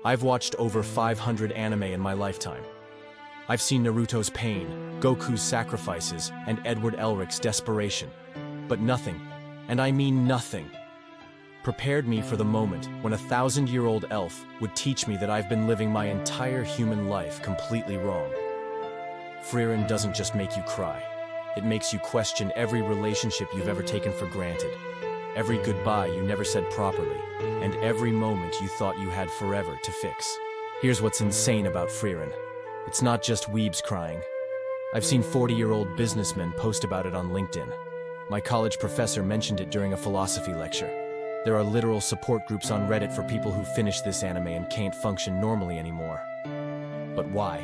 I've watched over 500 anime in my lifetime. I've seen Naruto's pain, Goku's sacrifices, and Edward Elric's desperation. But nothing, and I mean nothing, prepared me for the moment when a 1,000-year-old elf would teach me that I've been living my entire human life completely wrong. Frieren doesn't just make you cry. It makes you question every relationship you've ever taken for granted, every goodbye you never said properly, and every moment you thought you had forever to fix. Here's what's insane about Frieren. It's not just weebs crying. I've seen 40-year-old businessmen post about it on LinkedIn. My college professor mentioned it during a philosophy lecture. There are literal support groups on Reddit for people who finish this anime and can't function normally anymore. But why?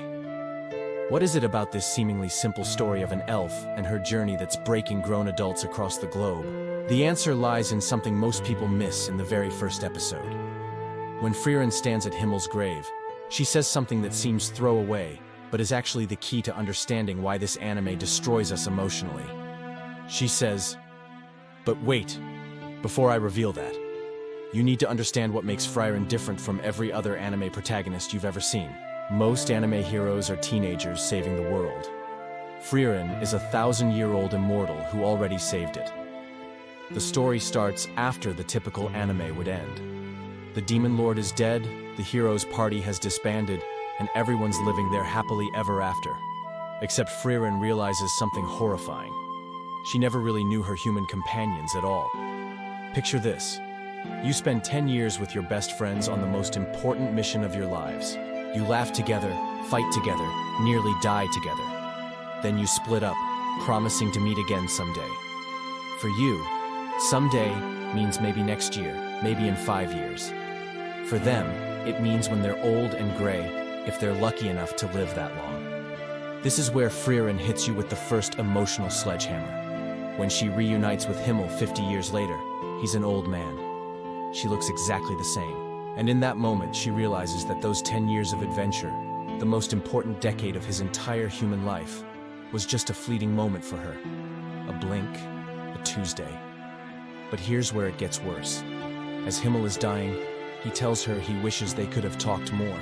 What is it about this seemingly simple story of an elf and her journey that's breaking grown adults across the globe? The answer lies in something most people miss in the very first episode. When Frieren stands at Himmel's grave, she says something that seems throwaway, but is actually the key to understanding why this anime destroys us emotionally. She says, "But wait, before I reveal that, you need to understand what makes Frieren different from every other anime protagonist you've ever seen. Most anime heroes are teenagers saving the world. Frieren is a 1,000-year-old immortal who already saved it. The story starts after the typical anime would end. The demon lord is dead, the hero's party has disbanded, and everyone's living there happily ever after. Except Frieren realizes something horrifying. She never really knew her human companions at all. Picture this. You spend 10 years with your best friends on the most important mission of your lives. You laugh together, fight together, nearly die together. Then you split up, promising to meet again someday. For you, someday means maybe next year, maybe in 5 years. For them, it means when they're old and gray, if they're lucky enough to live that long. This is where Frieren hits you with the first emotional sledgehammer. When she reunites with Himmel 50 years later, he's an old man. She looks exactly the same. And in that moment, she realizes that those 10 years of adventure, the most important decade of his entire human life, was just a fleeting moment for her. A blink, a Tuesday. But here's where it gets worse. As Himmel is dying, he tells her he wishes they could have talked more.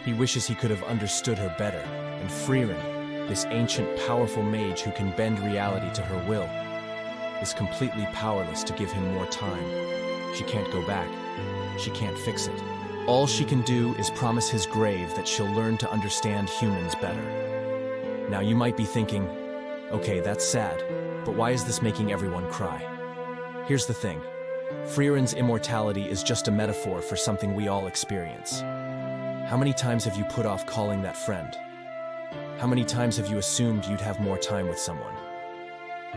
He wishes he could have understood her better, and Frieren, this ancient, powerful mage who can bend reality to her will, is completely powerless to give him more time. She can't go back. She can't fix it. All she can do is promise his grave that she'll learn to understand humans better. Now you might be thinking, okay, that's sad, but why is this making everyone cry? Here's the thing. Frieren's immortality is just a metaphor for something we all experience. How many times have you put off calling that friend? How many times have you assumed you'd have more time with someone?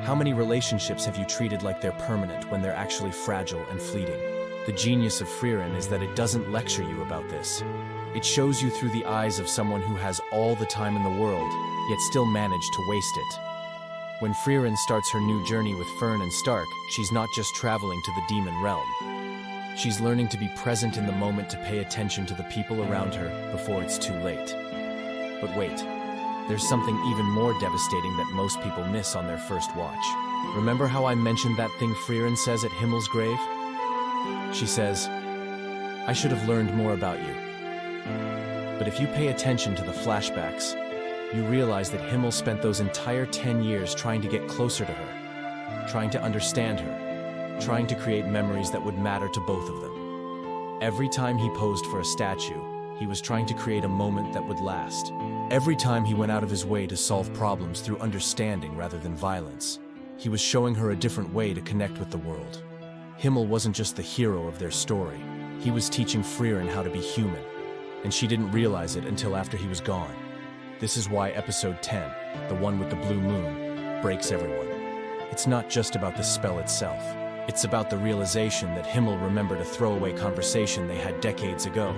How many relationships have you treated like they're permanent when they're actually fragile and fleeting? The genius of Frieren is that it doesn't lecture you about this. It shows you through the eyes of someone who has all the time in the world, yet still managed to waste it. When Frieren starts her new journey with Fern and Stark, she's not just traveling to the demon realm. She's learning to be present in the moment to pay attention to the people around her before it's too late. But wait, there's something even more devastating that most people miss on their first watch. Remember how I mentioned that thing Frieren says at Himmel's grave? She says, "I should have learned more about you." But if you pay attention to the flashbacks, you realize that Himmel spent those entire 10 years trying to get closer to her, trying to understand her, trying to create memories that would matter to both of them. Every time he posed for a statue, he was trying to create a moment that would last. Every time he went out of his way to solve problems through understanding rather than violence, he was showing her a different way to connect with the world. Himmel wasn't just the hero of their story. He was teaching Frieren how to be human, and she didn't realize it until after he was gone. This is why episode 10, the one with the blue moon, breaks everyone. It's not just about the spell itself. It's about the realization that Himmel remembered a throwaway conversation they had decades ago,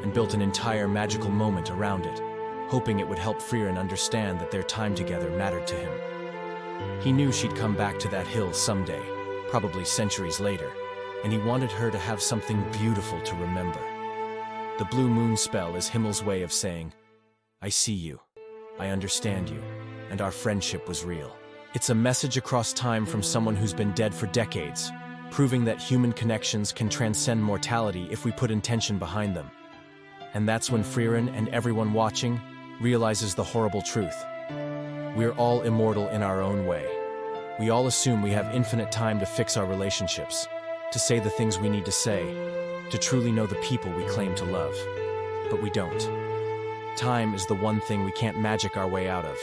and built an entire magical moment around it, hoping it would help Frieren understand that their time together mattered to him. He knew she'd come back to that hill someday, probably centuries later, and he wanted her to have something beautiful to remember. The blue moon spell is Himmel's way of saying, "I see you, I understand you, and our friendship was real." It's a message across time from someone who's been dead for decades, proving that human connections can transcend mortality if we put intention behind them. And that's when Frieren and everyone watching realizes the horrible truth. We're all immortal in our own way. We all assume we have infinite time to fix our relationships, to say the things we need to say, to truly know the people we claim to love. But we don't. Time is the one thing we can't magic our way out of.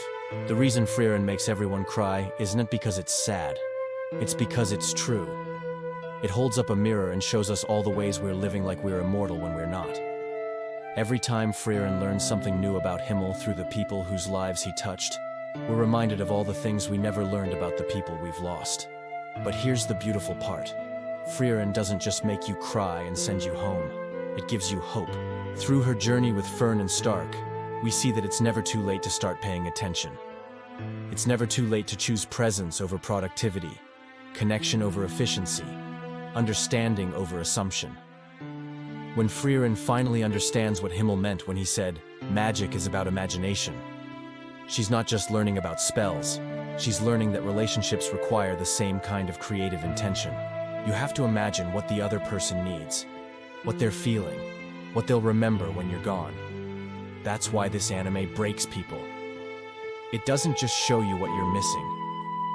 The reason Frieren makes everyone cry isn't because it's sad. It's because it's true. It holds up a mirror and shows us all the ways we're living like we're immortal when we're not. Every time Frieren learns something new about Himmel through the people whose lives he touched, we're reminded of all the things we never learned about the people we've lost. But here's the beautiful part. Frieren doesn't just make you cry and send you home. It gives you hope. Through her journey with Fern and Stark, we see that it's never too late to start paying attention. It's never too late to choose presence over productivity, connection over efficiency, understanding over assumption. When Frieren finally understands what Himmel meant when he said, "Magic is about imagination," she's not just learning about spells, she's learning that relationships require the same kind of creative intention. You have to imagine what the other person needs, what they're feeling, what they'll remember when you're gone. That's why this anime breaks people. It doesn't just show you what you're missing.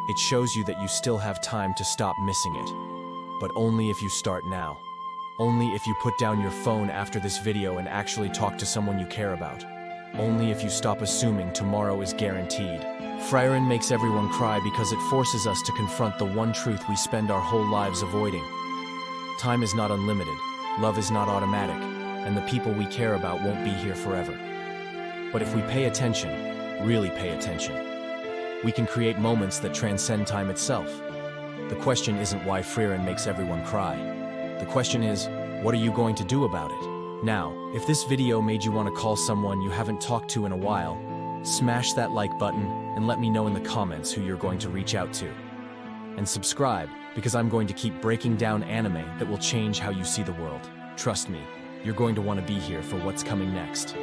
It shows you that you still have time to stop missing it. But only if you start now. Only if you put down your phone after this video and actually talk to someone you care about. Only if you stop assuming tomorrow is guaranteed. Frieren makes everyone cry because it forces us to confront the one truth we spend our whole lives avoiding. Time is not unlimited, love is not automatic, and the people we care about won't be here forever. But if we pay attention, really pay attention, we can create moments that transcend time itself. The question isn't why Frieren makes everyone cry. The question is, what are you going to do about it? Now, if this video made you want to call someone you haven't talked to in a while, smash that like button and let me know in the comments who you're going to reach out to. And subscribe, because I'm going to keep breaking down anime that will change how you see the world. Trust me, you're going to want to be here for what's coming next.